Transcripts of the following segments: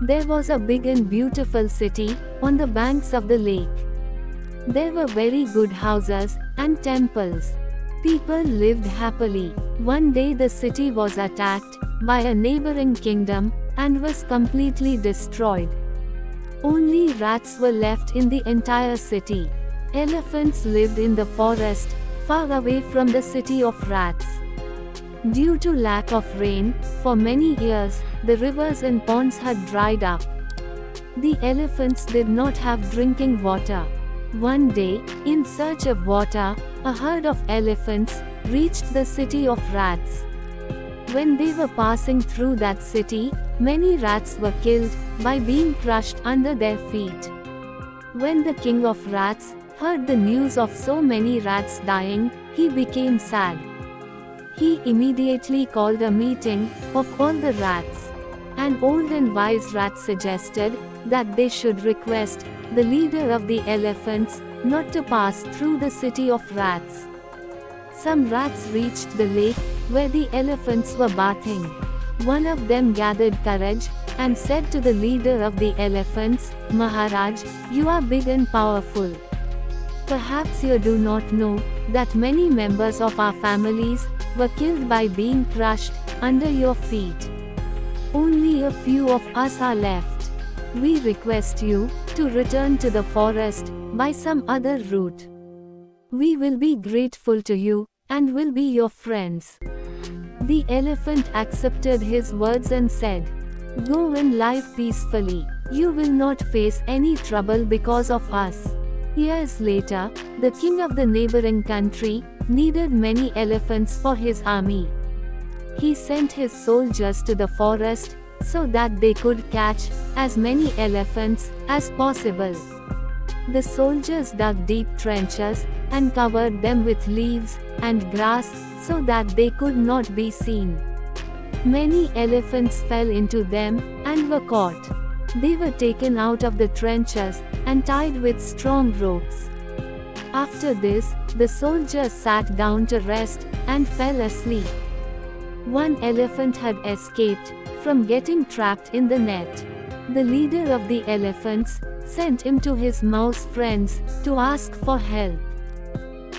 There was a big and beautiful city on the banks of the lake. There were very good houses and temples. People lived happily. One day the city was attacked by a neighboring kingdom and was completely destroyed. Only rats were left in the entire city. Elephants lived in the forest, far away from the city of rats. Due to lack of rain, for many years, the rivers and ponds had dried up. The elephants did not have drinking water. One day, in search of water, a herd of elephants reached the city of rats. When they were passing through that city, many rats were killed by being crushed under their feet. When the king of rats heard the news of so many rats dying, he became sad. He immediately called a meeting of all the rats. An old and wise rat suggested that they should request the leader of the elephants not to pass through the city of rats. Some rats reached the lake where the elephants were bathing. One of them gathered courage and said to the leader of the elephants, "Maharaj, you are big and powerful. Perhaps you do not know that many members of our families were killed by being crushed under your feet. Only a few of us are left. We request you to return to the forest by some other route. We will be grateful to you and will be your friends." The elephant accepted his words and said, "Go and live peacefully. You will not face any trouble because of us." Years later, the king of the neighboring country needed many elephants for his army. He sent his soldiers to the forest so that they could catch as many elephants as possible. The soldiers dug deep trenches and covered them with leaves and grass so that they could not be seen. Many elephants fell into them and were caught. They were taken out of the trenches and tied with strong ropes. After this, the soldiers sat down to rest and fell asleep. One elephant had escaped from getting trapped in the net. The leader of the elephants sent him to his mouse friends to ask for help.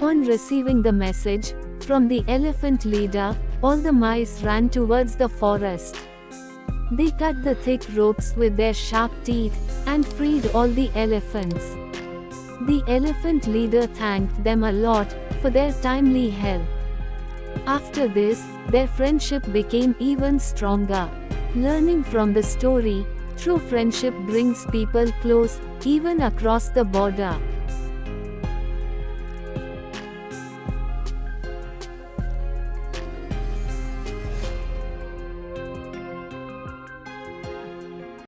On receiving the message from the elephant leader, all the mice ran towards the forest. They cut the thick ropes with their sharp teeth and freed all the elephants. The elephant leader thanked them a lot for their timely help. After this, their friendship became even stronger. Learning from the story, true friendship brings people close, even across the border.